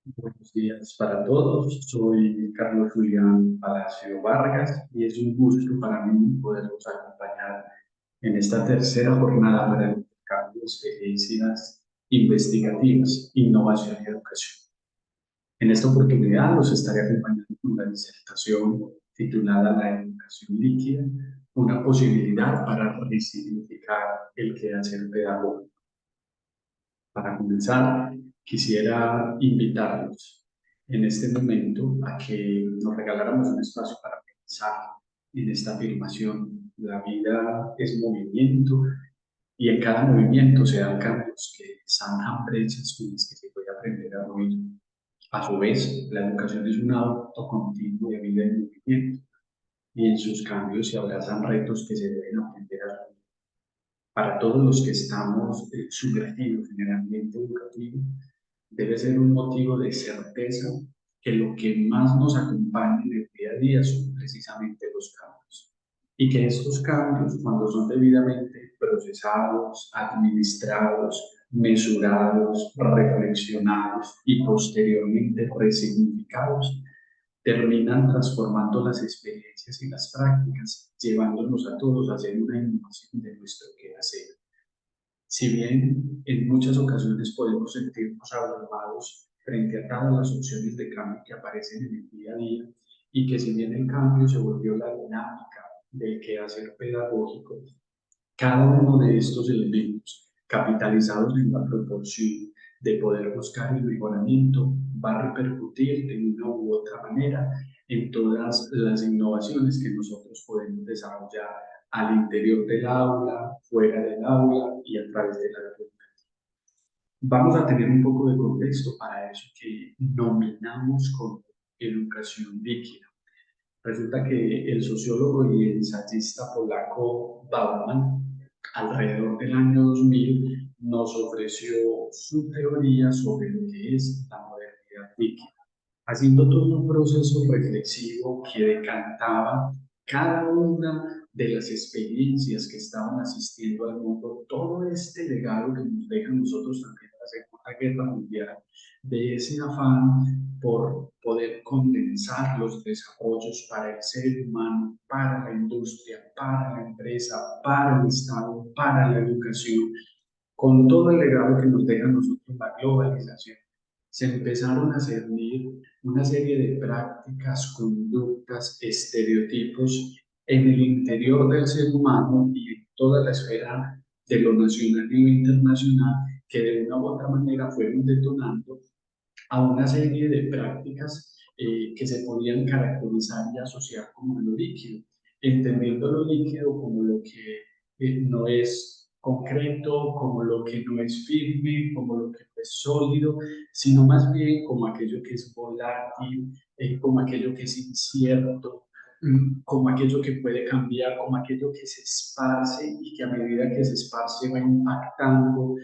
Buenos días para todos. Soy Carlos Julián Palacio Vargas y es un gusto para mí poderlos acompañar en esta tercera jornada para el intercambio de experiencias investigativas, innovación y educación. En esta oportunidad los estaré acompañando con una disertación titulada La educación líquida, una posibilidad para resignificar el quehacer pedagógico. Para comenzar, quisiera invitarlos en este momento a que nos regaláramos un espacio para pensar en esta afirmación. La vida es movimiento y en cada movimiento se dan cambios que zanjan brechas con las que se puede aprender a vivir. A su vez, la educación es un auto continuo de vida en movimiento y en sus cambios se abrazan retos que se deben aprender a asumir. Para todos los que estamos sumergidos en el ambiente educativo, debe ser un motivo de certeza que lo que más nos acompaña en el día a día son precisamente los cambios. Y que estos cambios, cuando son debidamente procesados, administrados, mesurados, reflexionados y posteriormente resignificados, terminan transformando las experiencias y las prácticas, llevándonos a todos a hacer una innovación de nuestro quehacer. Si bien en muchas ocasiones podemos sentirnos abrumados frente a todas las opciones de cambio que aparecen en el día a día, y que si bien el cambio se volvió la dinámica del quehacer pedagógico, cada uno de estos elementos, capitalizados en la proporción de poder buscar el mejoramiento, va a repercutir de una u otra manera en todas las innovaciones que nosotros podemos desarrollar al interior del aula, fuera del aula y a través de la educación. Vamos a tener un poco de contexto para eso que nominamos como educación líquida. Resulta que el sociólogo y ensayista polaco Bauman, alrededor del año 2000, nos ofreció su teoría sobre lo que es la modernidad líquida, haciendo todo un proceso reflexivo que decantaba cada una de las experiencias que estaban asistiendo al mundo, todo este legado que nos deja a nosotros también la Segunda Guerra Mundial, de ese afán por poder condensar los desarrollos para el ser humano, para la industria, para la empresa, para el Estado, para la educación, con todo el legado que nos deja a nosotros la globalización. Se empezaron a servir una serie de prácticas, conductas, estereotipos en el interior del ser humano y en toda la esfera de lo nacional y lo internacional, que de una u otra manera fueron detonando a una serie de prácticas que se podían caracterizar y asociar como lo líquido, entendiendo lo líquido como lo que no es concreto, como lo que no es firme, como lo que no es sólido, sino más bien como aquello que es volátil, como aquello que es incierto, como aquello que puede cambiar, como aquello que se esparce y que a medida que se esparce va impactando.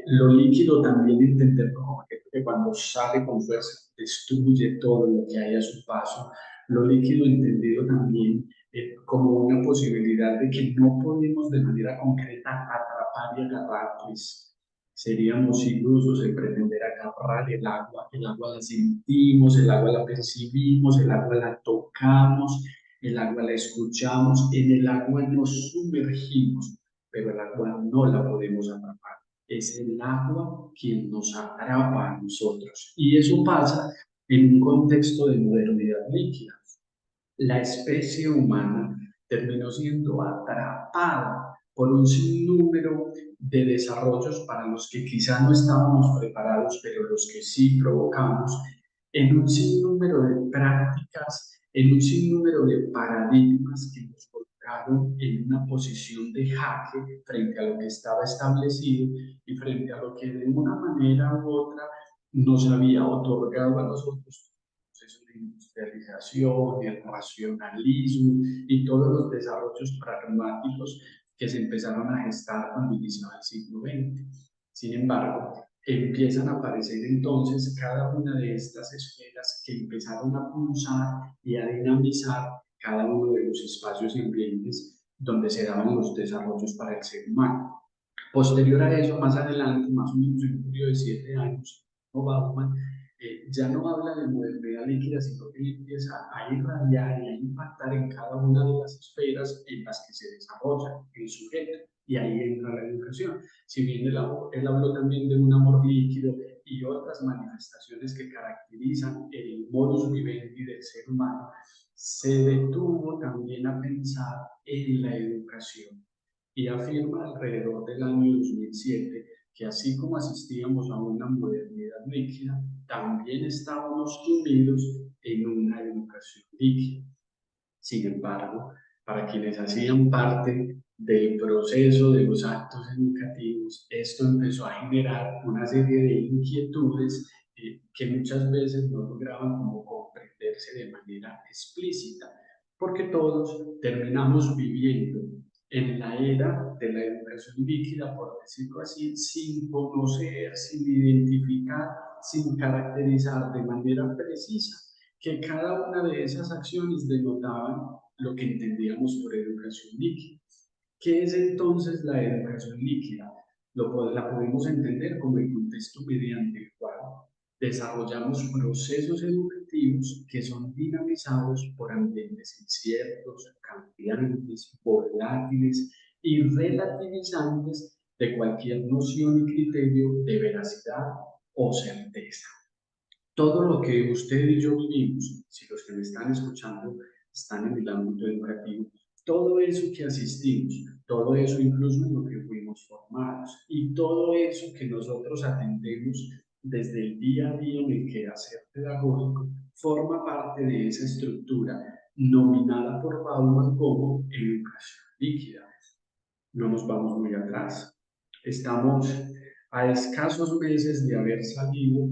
Lo líquido también entenderlo como aquello que cuando sale con fuerza destruye todo lo que hay a su paso. Lo líquido entendido también como una posibilidad de que no podemos de manera concreta atrapar y agarrar, pues seríamos ilusos en pretender agarrar el agua la sentimos, el agua la percibimos, el agua la tocamos, el agua la escuchamos, en el agua nos sumergimos, pero el agua no la podemos atrapar. Es el agua quien nos atrapa a nosotros. Y eso pasa en un contexto de modernidad líquida. La especie humana terminó siendo atrapada por un sinnúmero de desarrollos para los que quizá no estábamos preparados, pero los que sí provocamos, en un sinnúmero de prácticas, en un sinnúmero de paradigmas que nos colocaron en una posición de jaque frente a lo que estaba establecido y frente a lo que de una manera u otra nos había otorgado a nosotros proceso de industrialización, el racionalismo y todos los desarrollos pragmáticos que se empezaron a gestar cuando iniciaba el siglo XX. Sin embargo, empiezan a aparecer entonces cada una de estas esferas que empezaron a pulsar y a dinamizar cada uno de los espacios y ambientes donde se daban los desarrollos para el ser humano. Posterior a eso, más adelante, más o menos en un periodo de 7 años, Bauman, ya no habla de modernidad líquida, sino que empieza a irradiar y a impactar en cada una de las esferas en las que se desarrolla el sujeto. Y ahí entra la educación. Si bien él habló también de un amor líquido y otras manifestaciones que caracterizan el modus vivendi del ser humano, se detuvo también a pensar en la educación y afirma alrededor del año 2007 que así como asistíamos a una modernidad líquida, también estábamos sumidos en una educación líquida. Sin embargo, para quienes hacían parte del proceso de los actos educativos, esto empezó a generar una serie de inquietudes que muchas veces no lograban como comprenderse de manera explícita, porque todos terminamos viviendo en la era de la educación líquida, por decirlo así, sin conocer, sin identificar, sin caracterizar de manera precisa que cada una de esas acciones denotaban lo que entendíamos por educación líquida. ¿Qué es entonces la educación líquida? La podemos entender como el contexto mediante el cual desarrollamos procesos educativos que son dinamizados por ambientes inciertos, cambiantes, volátiles y relativizantes de cualquier noción y criterio de veracidad o certeza. Todo lo que usted y yo vivimos, si los que me están escuchando están en el ámbito educativo, todo eso que asistimos, todo eso incluso en lo que fuimos formados y todo eso que nosotros atendemos desde el día a día en el quehacer pedagógico, forma parte de esa estructura nominada por Bauman como educación líquida. No nos vamos muy atrás. Estamos a escasos meses de haber salido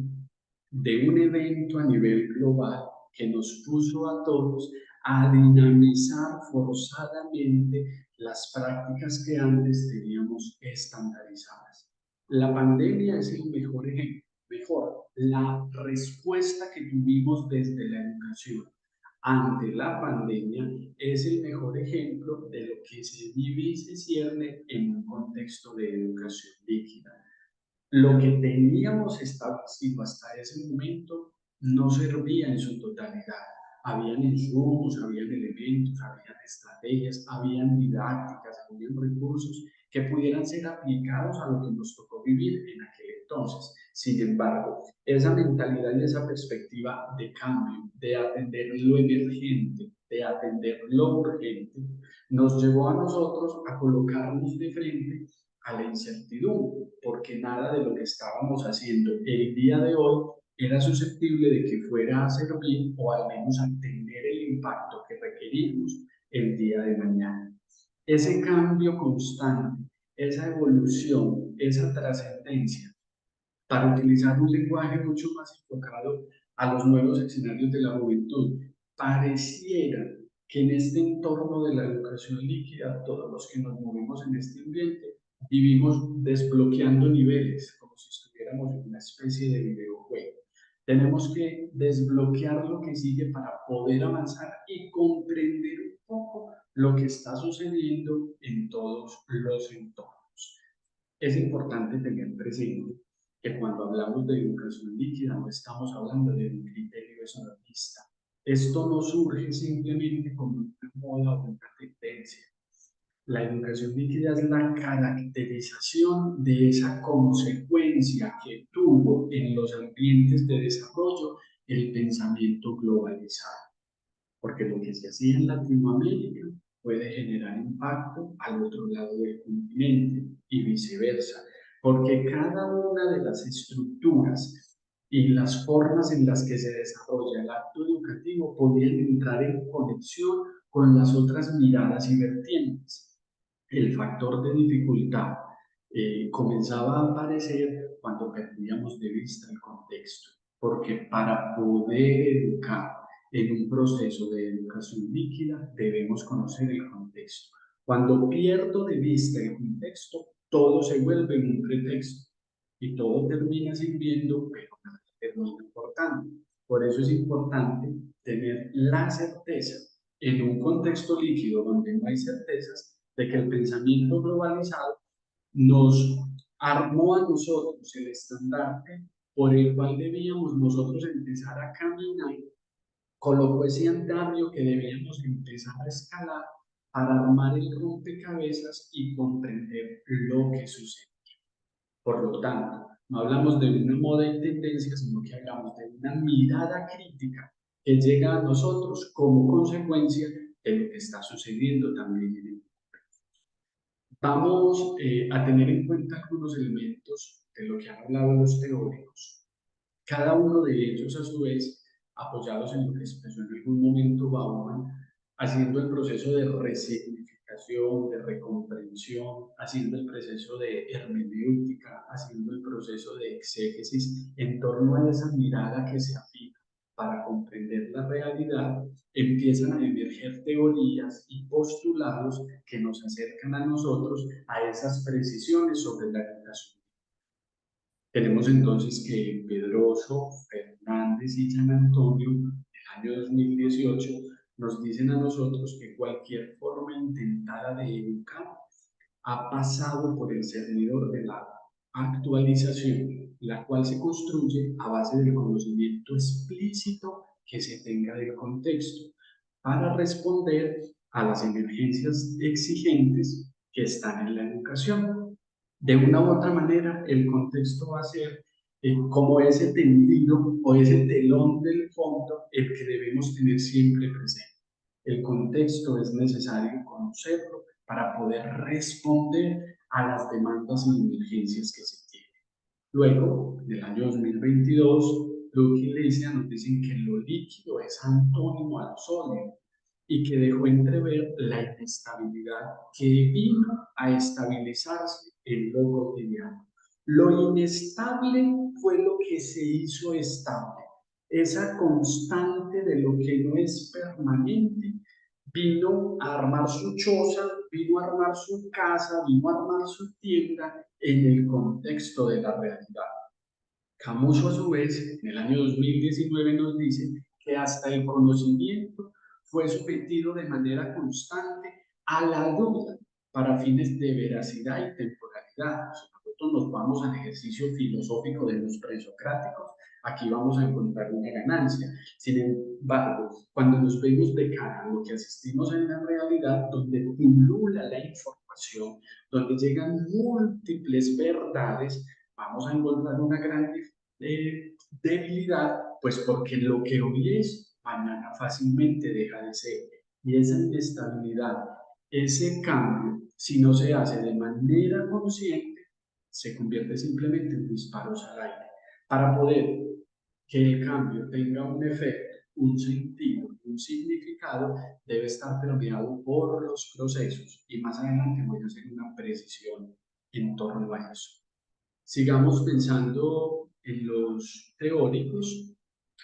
de un evento a nivel global que nos puso a todos a dinamizar forzadamente las prácticas que antes teníamos estandarizadas. La pandemia es el mejor ejemplo, mejor, la respuesta que tuvimos desde la educación ante la pandemia es el mejor ejemplo de lo que se vive y se cierne en un contexto de educación líquida. Lo que teníamos establecido hasta ese momento no servía en su totalidad. Habían insumos, habían elementos, habían estrategias, habían didácticas, habían recursos que pudieran ser aplicados a lo que nos tocó vivir en aquel entonces. Sin embargo, esa mentalidad y esa perspectiva de cambio, de atender lo emergente, de atender lo urgente, nos llevó a nosotros a colocarnos de frente a la incertidumbre, porque nada de lo que estábamos haciendo el día de hoy era susceptible de que fuera a servir o al menos a tener el impacto que requerimos el día de mañana. Ese cambio constante, esa evolución, esa trascendencia, para utilizar un lenguaje mucho más enfocado a los nuevos escenarios de la juventud, pareciera que en este entorno de la educación líquida, todos los que nos movemos en este ambiente, vivimos desbloqueando niveles, como si estuviéramos en una especie de videojuego. Tenemos que desbloquear lo que sigue para poder avanzar y comprender un poco lo que está sucediendo en todos los entornos. Es importante tener presente que cuando hablamos de educación líquida no estamos hablando de un criterio esoterista. Esto no surge simplemente como una moda o una tendencia. La educación líquida es la caracterización de esa consecuencia que tuvo en los ambientes de desarrollo el pensamiento globalizado, porque lo que se hacía en Latinoamérica puede generar impacto al otro lado del continente y viceversa, porque cada una de las estructuras y las formas en las que se desarrolla el acto educativo podían entrar en conexión con las otras miradas y vertientes. El factor de dificultad comenzaba a aparecer cuando perdíamos de vista el contexto, porque para poder educar en un proceso de educación líquida debemos conocer el contexto. Cuando pierdo de vista el contexto, todo se vuelve un pretexto y todo termina sirviendo, pero nada termina importando. Por eso es importante tener la certeza en un contexto líquido donde no hay certezas de que el pensamiento globalizado nos armó a nosotros el estandarte por el cual debíamos nosotros empezar a caminar, colocó ese andamio que debíamos empezar a escalar para armar el rompecabezas y comprender lo que sucede. Por lo tanto, no hablamos de una moda y tendencia, sino que hablamos de una mirada crítica que llega a nosotros como consecuencia de lo que está sucediendo también en el mundo. Vamos a tener en cuenta algunos elementos de lo que han hablado los teóricos. Cada uno de ellos, a su vez, apoyados en lo que expresó en algún momento Bauman, haciendo el proceso de resignificación, de recomprensión, haciendo el proceso de hermenéutica, haciendo el proceso de exégesis en torno a esa mirada que se afina para comprender la realidad, empiezan a emerger teorías y postulados que nos acercan a nosotros a esas precisiones sobre la educación. Tenemos entonces que Pedroso, Fernández y San Antonio, el año 2018, nos dicen a nosotros que cualquier forma intentada de educar ha pasado por el cernidor de la actualización, la cual se construye a base del conocimiento explícito que se tenga del contexto, para responder a las emergencias exigentes que están en la educación. De una u otra manera, el contexto va a ser como ese tendido o ese telón del fondo el que debemos tener siempre presente. El contexto es necesario conocerlo para poder responder a las demandas y emergencias que se tienen. Luego, en el año 2022, Luke y Lesia nos dicen que lo líquido es antónimo al sólido y que dejó entrever la inestabilidad que vino a estabilizarse en lo cotidiano. Lo inestable fue lo que se hizo estable. Esa constante de lo que no es permanente vino a armar su choza, vino a armar su casa, vino a armar su tienda en el contexto de la realidad. Camus, a su vez, en el año 2019 nos dice que hasta el conocimiento fue sometido de manera constante a la duda para fines de veracidad y temporalidad. Si nosotros nos vamos al ejercicio filosófico de los presocráticos, aquí vamos a encontrar una ganancia. Sin embargo, cuando nos vemos de cara a lo que asistimos en la realidad, donde pulula la información, donde llegan múltiples verdades, vamos a encontrar una gran debilidad, pues porque lo que hoy es, mañana fácilmente deja de ser. Y esa inestabilidad, ese cambio, si no se hace de manera consciente, se convierte simplemente en disparos al aire. Para poder que el cambio tenga un efecto, un sentido, un significado, debe estar permeado por los procesos. Y más adelante voy a hacer una precisión en torno a eso. Sigamos pensando en los teóricos,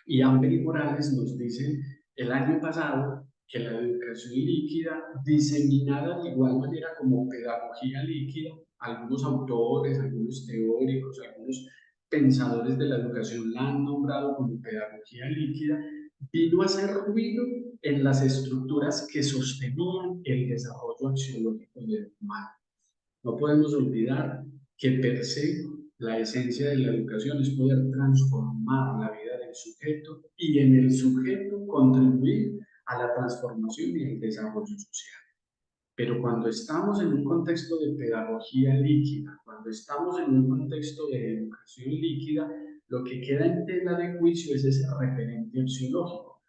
y Amber y Morales nos dicen el año pasado que la educación líquida, diseminada de igual manera como pedagogía líquida, algunos autores, algunos teóricos, algunos pensadores de la educación la han nombrado como pedagogía líquida, vino a hacer ruido en las estructuras que sostenían el desarrollo axiológico del humano. No podemos olvidar que per se la esencia de la educación es poder transformar la vida del sujeto y en el sujeto contribuir a la transformación y el desarrollo social. Pero cuando estamos en un contexto de pedagogía líquida, cuando estamos en un contexto de educación líquida, lo que queda en tela de juicio es ese referente axiológico.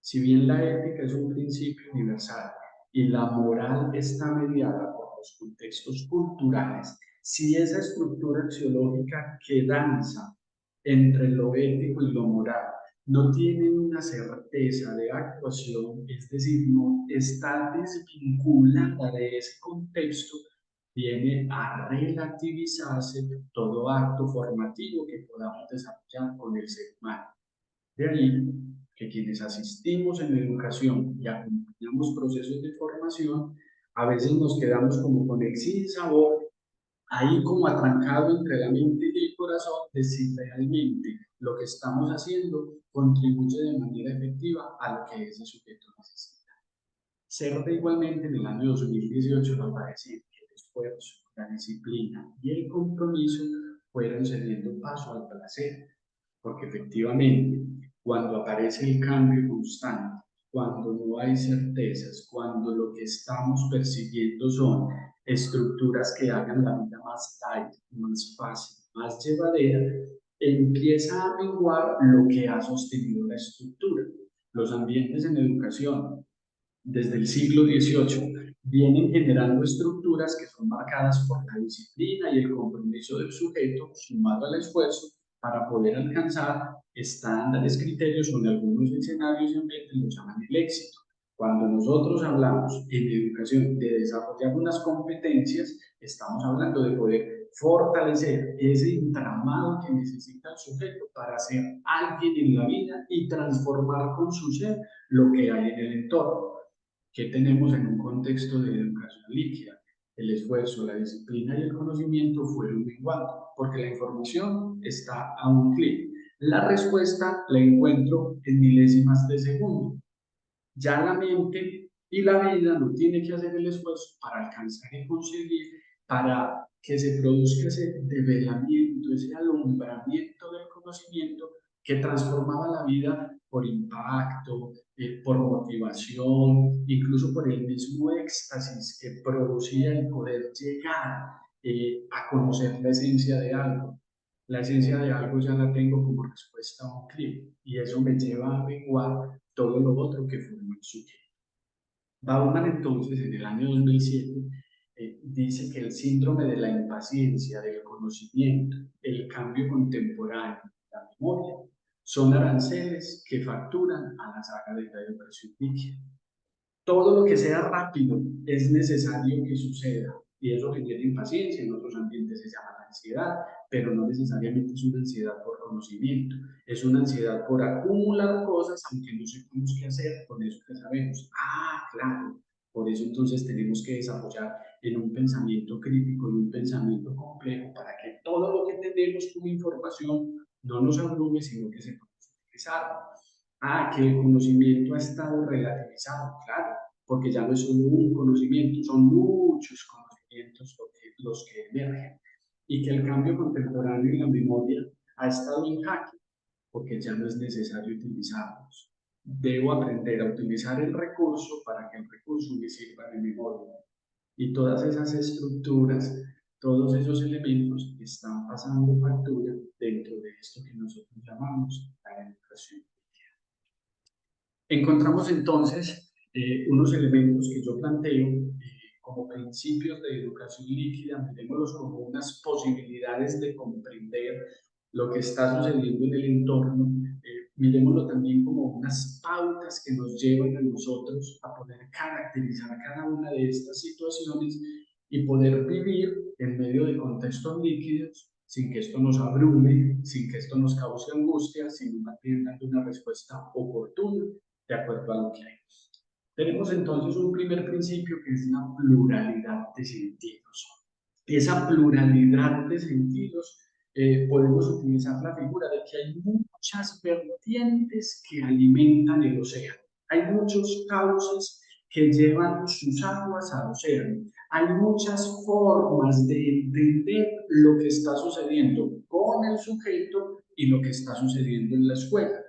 Si bien la ética es un principio universal y la moral está mediada por los contextos culturales, si esa estructura axiológica que danza entre lo ético y lo moral no tiene una certeza de actuación, es decir, no está desvinculada de ese contexto, viene a relativizarse todo acto formativo que podamos desarrollar con el ser humano. De ahí que quienes asistimos en educación y acompañamos procesos de formación, a veces nos quedamos como con el sin sabor, ahí como atrancado entre la mente y el corazón, de si realmente lo que estamos haciendo contribuye de manera efectiva a lo que ese sujeto necesita. CERDE igualmente en el año 2018 nos va a decir que el esfuerzo, la disciplina y el compromiso fueron cediendo paso al placer, porque efectivamente, cuando aparece el cambio constante, cuando no hay certezas, cuando lo que estamos persiguiendo son estructuras que hagan la vida más light, más fácil, más llevadera, empieza a menguar lo que ha sostenido la estructura. Los ambientes en educación, desde el siglo XVIII, vienen generando estructuras que son marcadas por la disciplina y el compromiso del sujeto sumado al esfuerzo para poder alcanzar estándares, criterios o en algunos escenarios y ambientes lo llaman el éxito. Cuando nosotros hablamos en educación de desarrollar unas competencias, estamos hablando de poder fortalecer ese entramado que necesita el sujeto para ser alguien en la vida y transformar con su ser lo que hay en el entorno. ¿Qué tenemos en un contexto de educación líquida? El esfuerzo, la disciplina y el conocimiento fueron menguando, porque la información está a un clic. La respuesta la encuentro en milésimas de segundo. Ya la mente y la vida no tiene que hacer el esfuerzo para alcanzar y conseguir, para que se produzca ese develamiento, ese alumbramiento del conocimiento que transformaba la vida por impacto, por motivación, incluso por el mismo éxtasis que producía el poder llegar a conocer la esencia de algo. La esencia de algo ya la tengo como respuesta a un clic y eso me lleva a averiguar todo lo otro que forma el sujeto. Bauman entonces en el año 2007 dice que el síndrome de la impaciencia, del conocimiento, el cambio contemporáneo, la memoria, son aranceles que facturan a la saga de la educación líquida. Todo lo que sea rápido es necesario que suceda y eso genera impaciencia, en otros ambientes se llama ansiedad, pero no necesariamente es una ansiedad por conocimiento, es una ansiedad por acumular cosas aunque no sepamos qué hacer con eso que sabemos. Ah, claro, por eso entonces tenemos que desarrollar en un pensamiento crítico y un pensamiento complejo para que todo lo que tenemos como información no nos abrume, sino que sepamos utilizarlo. Ah, que el conocimiento ha estado relativizado, claro, porque ya no es solo un conocimiento, son muchos conocimientos los que emergen. Y que el cambio contemporáneo en la memoria ha estado en jaque, porque ya no es necesario utilizarlos. Debo aprender a utilizar el recurso para que el recurso me sirva de memoria. Y todas esas estructuras, todos esos elementos están pasando factura dentro de esto que nosotros llamamos la educación. Encontramos entonces unos elementos que yo planteo como principios de educación líquida, miremoslos como unas posibilidades de comprender lo que está sucediendo en el entorno, miremoslo también como unas pautas que nos llevan a nosotros a poder caracterizar cada una de estas situaciones y poder vivir en medio de contextos líquidos sin que esto nos abrume, sin que esto nos cause angustia, sino más bien dando una respuesta oportuna de acuerdo a lo que hay. Tenemos entonces un primer principio que es la pluralidad de sentidos. Esa pluralidad de sentidos podemos utilizar la figura de que hay muchas vertientes que alimentan el océano. Hay muchos cauces que llevan sus aguas al océano. Hay muchas formas de entender lo que está sucediendo con el sujeto y lo que está sucediendo en la escuela.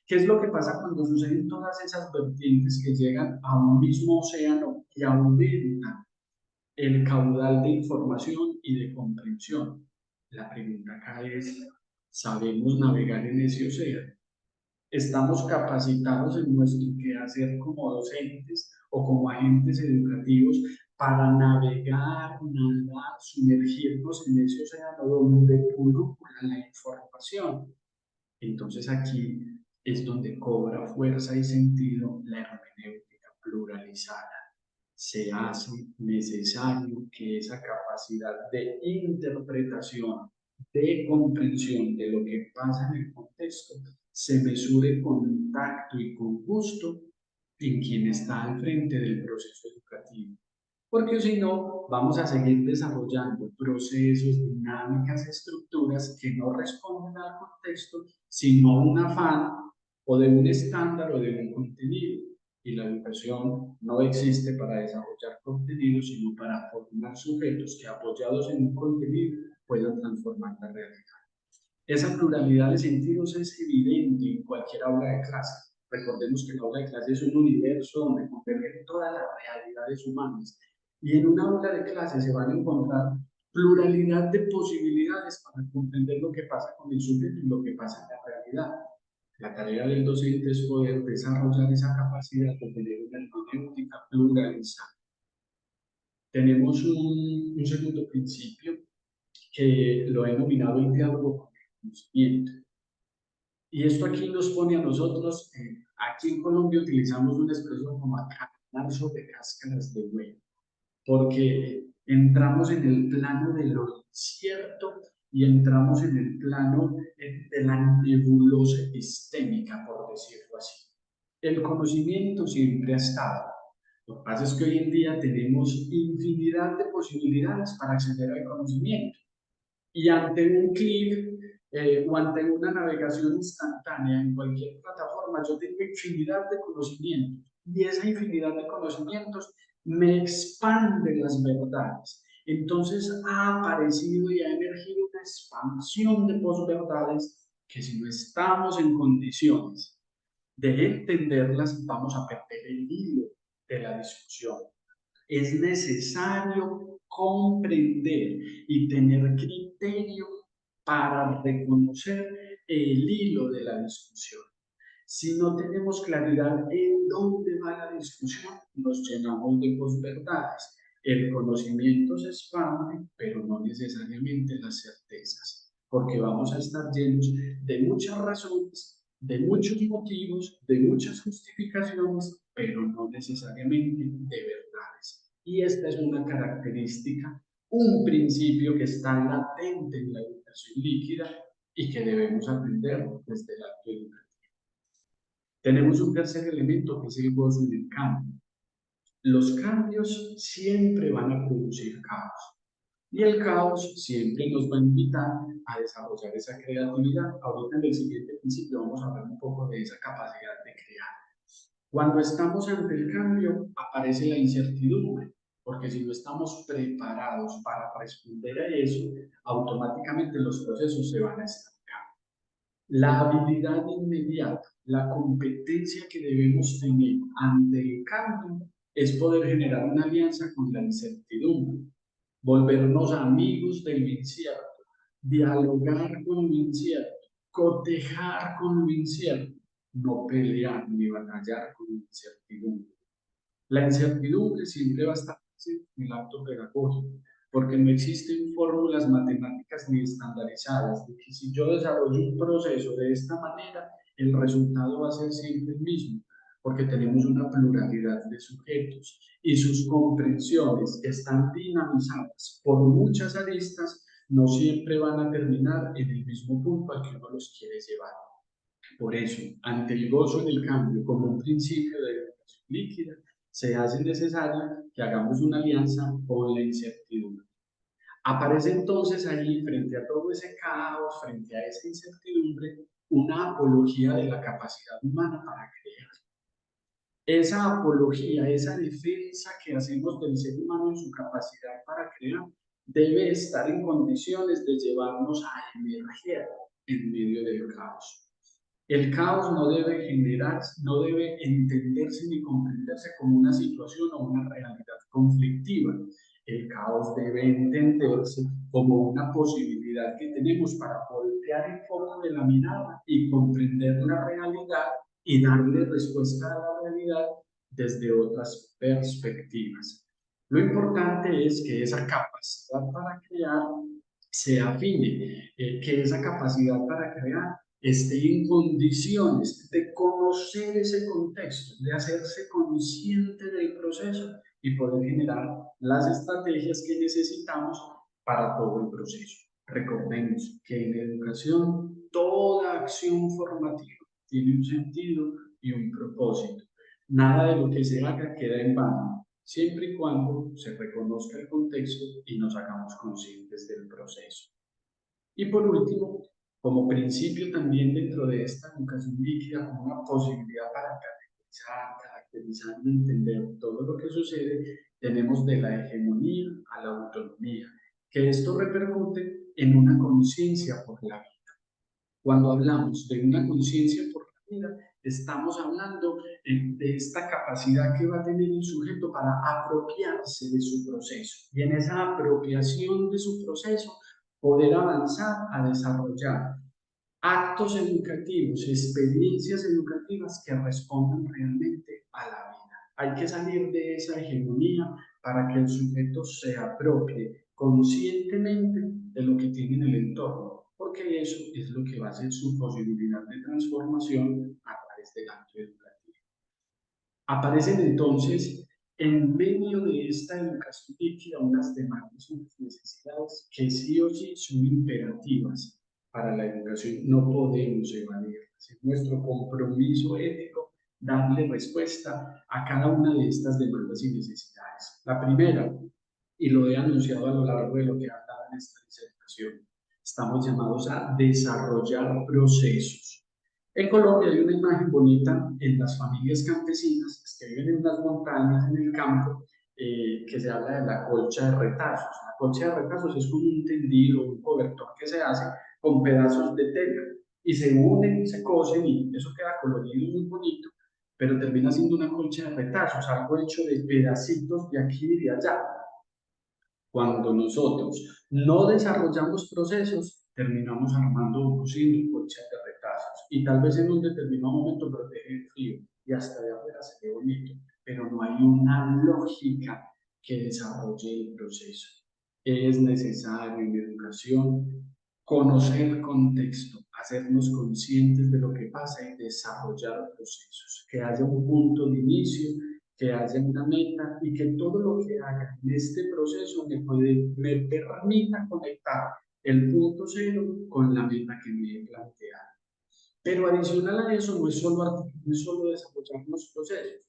¿Qué es lo que pasa cuando suceden todas esas vertientes que llegan a un mismo océano y aumentan el caudal de información y de comprensión? La pregunta acá es, ¿sabemos navegar en ese océano? ¿Estamos capacitados en nuestro quehacer como docentes o como agentes educativos para navegar, nadar, sumergirnos en ese océano donde pulula la información? Entonces aquí es donde cobra fuerza y sentido la hermenéutica pluralizada. Se hace necesario que esa capacidad de interpretación, de comprensión de lo que pasa en el contexto, se mesure con tacto y con gusto en quien está al frente del proceso educativo. Porque si no, vamos a seguir desarrollando procesos, dinámicas, estructuras que no responden al contexto, sino a un afán o de un estándar o de un contenido. Y la educación no existe para desarrollar contenido, sino para formar sujetos que apoyados en un contenido puedan transformar la realidad. Esa pluralidad de sentidos es evidente en cualquier aula de clase. Recordemos que el aula de clase es un universo donde convergen todas las realidades humanas. Y en un aula de clase se van a encontrar pluralidad de posibilidades para comprender lo que pasa con el sujeto y lo que pasa en la realidad. La tarea del docente es poder desarrollar esa capacidad de tener una hermenéutica pluralizada. Tenemos un segundo principio que lo he denominado el diálogo con el conocimiento. Y esto aquí nos pone a nosotros, aquí en Colombia utilizamos una expresión como caminar sobre cáscaras de huevo, porque entramos en el plano de lo incierto y entramos en el plano de la nebulosa epistémica, por decirlo así. El conocimiento siempre ha estado. Lo que pasa es que hoy en día tenemos infinidad de posibilidades para acceder al conocimiento. Y ante un clic o ante una navegación instantánea en cualquier plataforma, yo tengo infinidad de conocimientos y esa infinidad de conocimientos me expande las verdades. Entonces ha aparecido y ha emergido una expansión de posverdades que si no estamos en condiciones de entenderlas, vamos a perder el hilo de la discusión. Es necesario comprender y tener criterio para reconocer el hilo de la discusión. Si no tenemos claridad en dónde va la discusión, nos llenamos de posverdades. El conocimiento se expande, pero no necesariamente las certezas, porque vamos a estar llenos de muchas razones, de muchos motivos, de muchas justificaciones, pero no necesariamente de verdades. Y esta es una característica, un principio que está latente en la educación líquida y que debemos aprender desde el acto educativo. Tenemos un tercer elemento que es el gozo del cambio. Los cambios siempre van a producir caos y el caos siempre nos va a invitar a desarrollar esa creatividad. Ahorita en el siguiente principio vamos a hablar un poco de esa capacidad de crear. Cuando estamos ante el cambio aparece la incertidumbre, porque si no estamos preparados para responder a eso, automáticamente los procesos se van a estancar. La habilidad inmediata, la competencia que debemos tener ante el cambio es poder generar una alianza con la incertidumbre, volvernos amigos del incierto, dialogar con lo incierto, cotejar con lo incierto, no pelear ni batallar con la incertidumbre. La incertidumbre siempre va a estar presente en el acto pedagógico, porque no existen fórmulas matemáticas ni estandarizadas, de que si yo desarrollo un proceso de esta manera, el resultado va a ser siempre el mismo, porque tenemos una pluralidad de sujetos y sus comprensiones están dinamizadas por muchas aristas, no siempre van a terminar en el mismo punto al que uno los quiere llevar. Por eso, ante el gozo en el cambio como un principio de educación líquida, se hace necesario que hagamos una alianza con la incertidumbre. Aparece entonces allí, frente a todo ese caos, frente a esa incertidumbre, una apología de la capacidad humana para crear. Esa apología, esa defensa que hacemos del ser humano en su capacidad para crear, debe estar en condiciones de llevarnos a emerger en medio del caos. El caos no debe generarse, no debe entenderse ni comprenderse como una situación o una realidad conflictiva. El caos debe entenderse como una posibilidad que tenemos para voltear el foco de la mirada y comprender la realidad y darle respuesta a la realidad desde otras perspectivas. Lo importante es que esa capacidad para crear se afine, que esa capacidad para crear esté en condiciones de conocer ese contexto, de hacerse consciente del proceso y poder generar las estrategias que necesitamos para todo el proceso. Recordemos que en educación toda acción formativa tiene un sentido y un propósito. Nada de lo que se haga queda en vano, siempre y cuando se reconozca el contexto y nos hagamos conscientes del proceso. Y por último, como principio también dentro de esta educación líquida, como una posibilidad para caracterizar y entender todo lo que sucede, tenemos de la hegemonía a la autonomía, que esto repercute en una conciencia por la vida. Cuando hablamos de una conciencia por la vida, estamos hablando de esta capacidad que va a tener el sujeto para apropiarse de su proceso. Y en esa apropiación de su proceso, poder avanzar a desarrollar actos educativos, experiencias educativas que respondan realmente a la vida. Hay que salir de esa hegemonía para que el sujeto se apropie conscientemente de lo que tiene en el entorno, porque eso es lo que va a ser su posibilidad de transformación a través del acto educativo. Aparecen entonces en medio de esta educación líquida unas demandas, unas necesidades que sí o sí son imperativas para la educación. No podemos evadirlas. Es nuestro compromiso ético darle respuesta a cada una de estas demandas y necesidades. La primera, y lo he anunciado a lo largo de lo que he hablado en esta disertación, estamos llamados a desarrollar procesos. En Colombia hay una imagen bonita en las familias campesinas que viven en las montañas, en el campo, que se habla de la colcha de retazos. La colcha de retazos es como un tendido, un cobertor que se hace con pedazos de tela y se unen, se cosen y eso queda colorido muy bonito, pero termina siendo una colcha de retazos, algo hecho de pedacitos de aquí y de allá. Cuando nosotros no desarrollamos procesos, terminamos armando o cosiendo colchas de retazos y tal vez en un determinado momento protege el frío y hasta de afuera se ve bonito, pero no hay una lógica que desarrolle el proceso. Es necesario en educación conocer el contexto, hacernos conscientes de lo que pasa y desarrollar procesos, que haya un punto de inicio, que haya una meta y que todo lo que haga en este proceso me permita conectar el punto cero con la meta que me he planteado. Pero adicional a eso, no es solo desarrollar los procesos.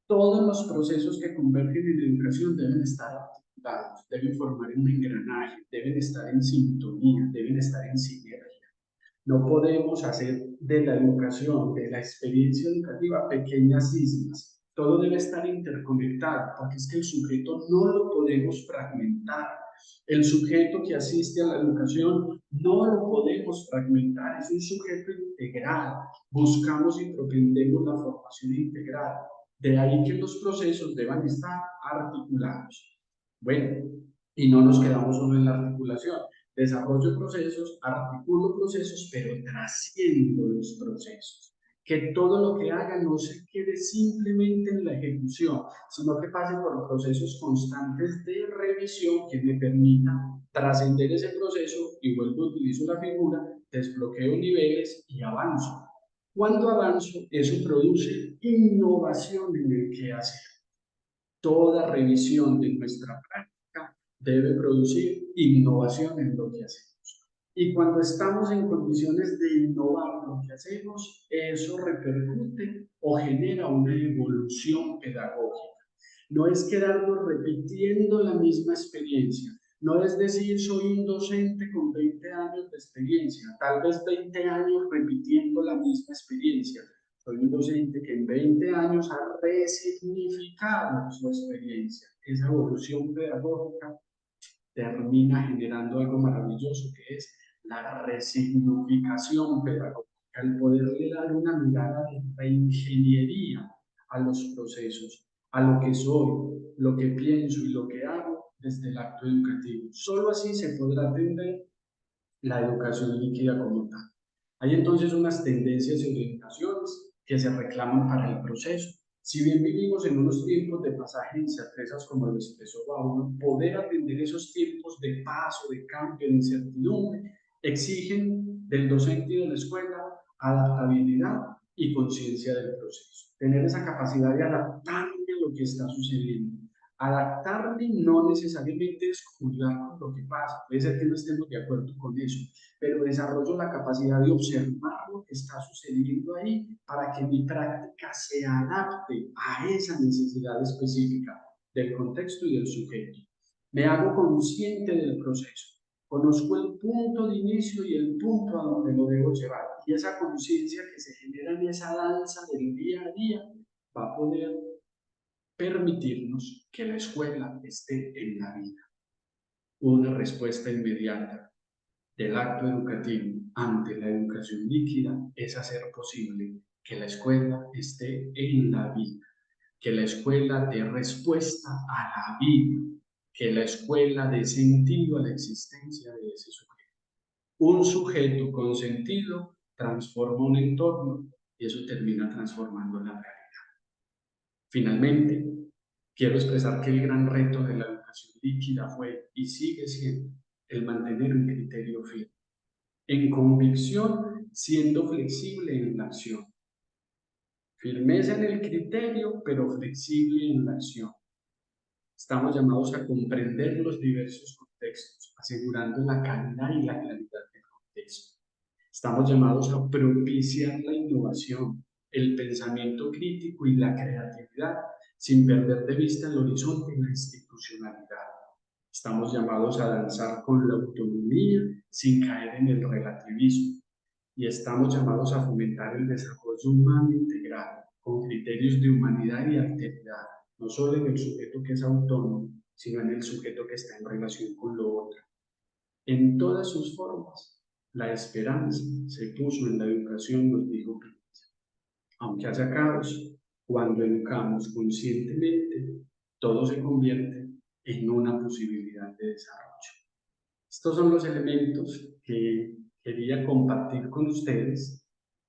Todos los procesos que convergen en educación deben estar articulados, deben formar un engranaje, deben estar en sintonía, deben estar en sinergia. No podemos hacer de la educación, de la experiencia educativa, pequeñas islas. Todo debe estar interconectado, porque es que el sujeto no lo podemos fragmentar. El sujeto que asiste a la educación no lo podemos fragmentar, es un sujeto integral. Buscamos y propendemos la formación integral. De ahí que los procesos deban estar articulados. Bueno, y no nos quedamos solo en la articulación. Desarrollo procesos, articulo procesos, pero trasciendo los procesos. Que todo lo que haga no se quede simplemente en la ejecución, sino que pase por procesos constantes de revisión que me permitan trascender ese proceso y vuelvo a utilizar la figura, desbloqueo niveles y avanzo. Cuando avanzo, eso produce innovación en el que hacer. Toda revisión de nuestra práctica debe producir innovación en lo que hacemos. Y cuando estamos en condiciones de innovar lo que hacemos, eso repercute o genera una evolución pedagógica. No es quedarnos repitiendo la misma experiencia. No es decir, soy un docente con 20 años de experiencia, tal vez 20 años repitiendo la misma experiencia. Soy un docente que en 20 años ha resignificado su experiencia. Esa evolución pedagógica termina generando algo maravilloso que es la resignificación pedagógica, el poderle dar una mirada de reingeniería a los procesos, a lo que soy, lo que pienso y lo que hago desde el acto educativo. Solo así se podrá atender la educación líquida como tal. Hay entonces unas tendencias y orientaciones que se reclaman para el proceso. Si bien vivimos en unos tiempos de pasaje de incertezas como lo expresó Bauman, poder atender esos tiempos de paso, de cambio, de incertidumbre, exigen del docente y de la escuela adaptabilidad y conciencia del proceso. Tener esa capacidad de adaptarme a lo que está sucediendo. Adaptarme no necesariamente es comulgar con lo que pasa, puede ser que no estemos de acuerdo con eso, pero desarrollo la capacidad de observar lo que está sucediendo ahí para que mi práctica se adapte a esa necesidad específica del contexto y del sujeto. Me hago consciente del proceso, conozco el punto de inicio y el punto a donde lo debo llevar, y esa conciencia que se genera en esa danza del día a día va a poder permitirnos que la escuela esté en la vida. Una respuesta inmediata. del acto educativo ante la educación líquida es hacer posible que la escuela esté en la vida, que la escuela dé respuesta a la vida, que la escuela dé sentido a la existencia de ese sujeto. Un sujeto con sentido transforma un entorno y eso termina transformando la realidad. Finalmente, quiero expresar que el gran reto de la educación líquida fue y sigue siendo el mantener un criterio firme, en convicción, siendo flexible en la acción. Firmeza en el criterio, pero flexible en la acción. Estamos llamados a comprender los diversos contextos, asegurando la calidad y la claridad del contexto. Estamos llamados a propiciar la innovación, el pensamiento crítico y la creatividad, sin perder de vista el horizonte y la institucionalidad. Estamos llamados a danzar con la autonomía sin caer en el relativismo. Y estamos llamados a fomentar el desarrollo humano integral, con criterios de humanidad y alteridad, no solo en el sujeto que es autónomo, sino en el sujeto que está en relación con lo otro. En todas sus formas, la esperanza se puso en la educación, nos dijo Prince. Aunque haya caos, cuando educamos conscientemente, todo se convierte en una posibilidad de desarrollo. Estos son los elementos que quería compartir con ustedes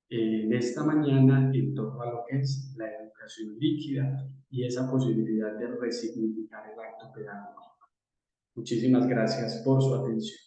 en esta mañana en torno a lo que es la educación líquida y esa posibilidad de resignificar el acto pedagógico. Muchísimas gracias por su atención.